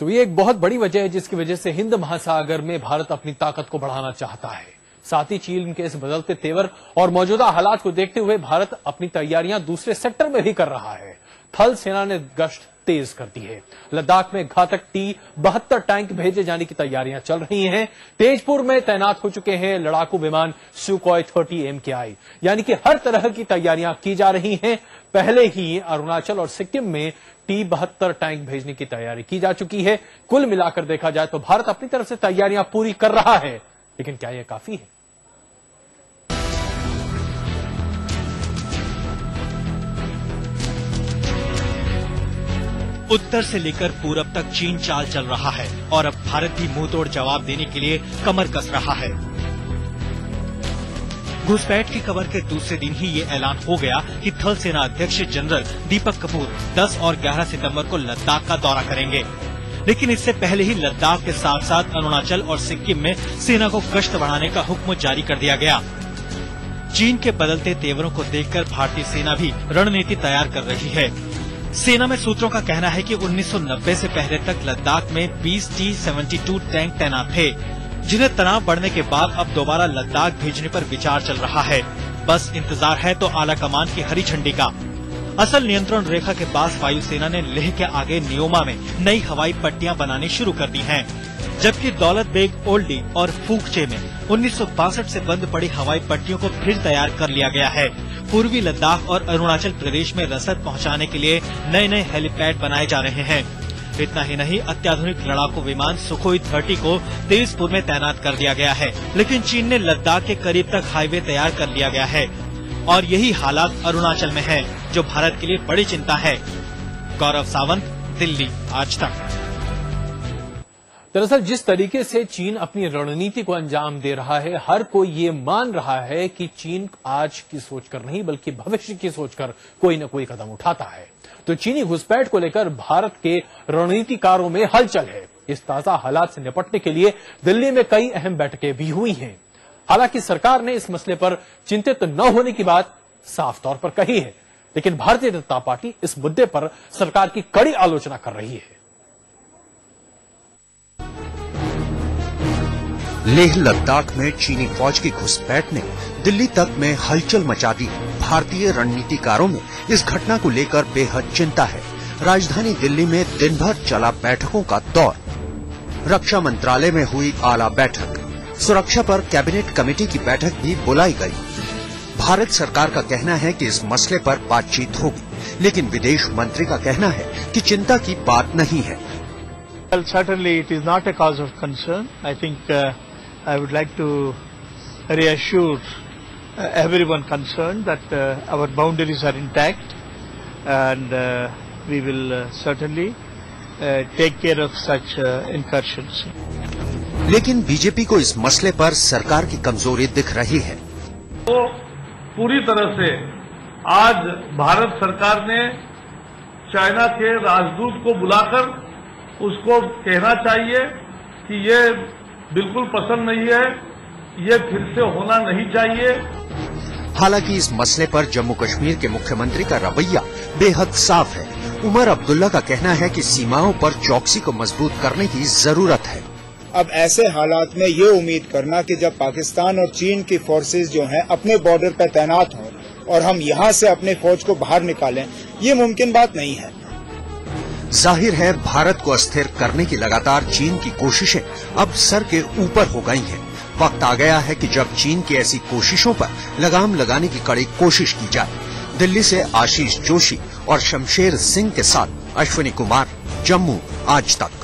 तो ये एक बहुत बड़ी वजह है जिसकी वजह से हिंद महासागर में भारत अपनी ताकत को बढ़ाना चाहता है। साथ ही चीन के इस बदलते तेवर और मौजूदा हालात को देखते हुए भारत अपनी तैयारियां दूसरे सेक्टर में भी कर रहा है। थल सेना ने गश्त तेज कर दी है। लद्दाख में घातक T-72 टैंक भेजे जाने की तैयारियां चल रही हैं। तेजपुर में तैनात हो चुके हैं लड़ाकू विमान सुखोई 30 MKI, यानी कि हर तरह की तैयारियां की जा रही हैं। पहले ही अरुणाचल और सिक्किम में T-72 टैंक भेजने की तैयारी की जा चुकी है। कुल मिलाकर देखा जाए तो भारत अपनी तरफ से तैयारियां पूरी कर रहा है, लेकिन क्या यह काफी है? उत्तर से लेकर पूरब तक चीन चाल चल रहा है और अब भारत भी मुंहतोड़ जवाब देने के लिए कमर कस रहा है। घुसपैठ की खबर के दूसरे दिन ही ये ऐलान हो गया कि थल सेना अध्यक्ष जनरल दीपक कपूर 10 और 11 सितंबर को लद्दाख का दौरा करेंगे। लेकिन इससे पहले ही लद्दाख के साथ साथ अरुणाचल और सिक्किम में सेना को गश्त बढ़ाने का हुक्म जारी कर दिया गया। चीन के बदलते तेवरों को देखकर भारतीय सेना भी रणनीति तैयार कर रही है। सेना में सूत्रों का कहना है कि 1990 से पहले तक लद्दाख में 20 T-72 टैंक तैनात थे, जिन्हें तनाव बढ़ने के बाद अब दोबारा लद्दाख भेजने पर विचार चल रहा है। बस इंतजार है तो आला कमान की हरी झंडी का। असल नियंत्रण रेखा के पास वायुसेना ने लेह के आगे नियोमा में नई हवाई पट्टियां बनानी शुरू कर दी हैं, जबकि दौलत बेग ओल्डी और फूकचे में 1962 से बंद पड़ी हवाई पट्टियों को फिर तैयार कर लिया गया है। पूर्वी लद्दाख और अरुणाचल प्रदेश में रसद पहुंचाने के लिए नए नए हेलीपैड बनाए जा रहे हैं। इतना ही नहीं, अत्याधुनिक लड़ाकू विमान सुखोई 30 को तेजपुर में तैनात कर दिया गया है। लेकिन चीन ने लद्दाख के करीब तक हाईवे तैयार कर लिया गया है और यही हालात अरुणाचल में है, जो भारत के लिए बड़ी चिंता है। गौरव सावंत, दिल्ली, आज तक। दरअसल जिस तरीके से चीन अपनी रणनीति को अंजाम दे रहा है, हर कोई ये मान रहा है कि चीन आज की सोचकर नहीं बल्कि भविष्य की सोचकर कोई न कोई कदम उठाता है। तो चीनी घुसपैठ को लेकर भारत के रणनीतिकारों में हलचल है। इस ताजा हालात से निपटने के लिए दिल्ली में कई अहम बैठकें भी हुई हैं। हालांकि सरकार ने इस मसले पर चिंतित न होने की बात साफ तौर पर कही है, लेकिन भारतीय जनता पार्टी इस मुद्दे पर सरकार की कड़ी आलोचना कर रही है। लेह लद्दाख में चीनी फौज की घुसपैठ ने दिल्ली तक में हलचल मचा दी। भारतीय रणनीतिकारों में इस घटना को लेकर बेहद चिंता है। राजधानी दिल्ली में दिन भर चला बैठकों का दौर। रक्षा मंत्रालय में हुई आला बैठक, सुरक्षा पर कैबिनेट कमेटी की बैठक भी बुलाई गई। भारत सरकार का कहना है कि इस मसले पर बातचीत होगी, लेकिन विदेश मंत्री का कहना है कि चिंता की बात नहीं है। Well, certainly it is not a cause of concern. I think I would like to reassure everyone concerned that our boundaries are intact and we will certainly take care of such incursions. लेकिन BJP को इस मसले पर सरकार की कमजोरी दिख रही है। तो पूरी तरह से आज भारत सरकार ने चाइना के राजदूत को बुलाकर उसको कहना चाहिए कि ये बिल्कुल पसंद नहीं है, ये फिर से होना नहीं चाहिए। हालांकि इस मसले पर जम्मू कश्मीर के मुख्यमंत्री का रवैया बेहद साफ है। उमर अब्दुल्ला का कहना है कि सीमाओं पर चौकसी को मजबूत करने की जरूरत है। अब ऐसे हालात में ये उम्मीद करना कि जब पाकिस्तान और चीन की फोर्सेज जो हैं अपने बॉर्डर पर तैनात हों और हम यहाँ से अपने फौज को बाहर निकालें, ये मुमकिन बात नहीं है। जाहिर है भारत को अस्थिर करने की लगातार चीन की कोशिशें अब सर के ऊपर हो गई हैं। वक्त आ गया है कि जब चीन की ऐसी कोशिशों पर लगाम लगाने की कड़ी कोशिश की जाए। दिल्ली से आशीष जोशी और शमशेर सिंह के साथ अश्विनी कुमार, जम्मू, आज तक।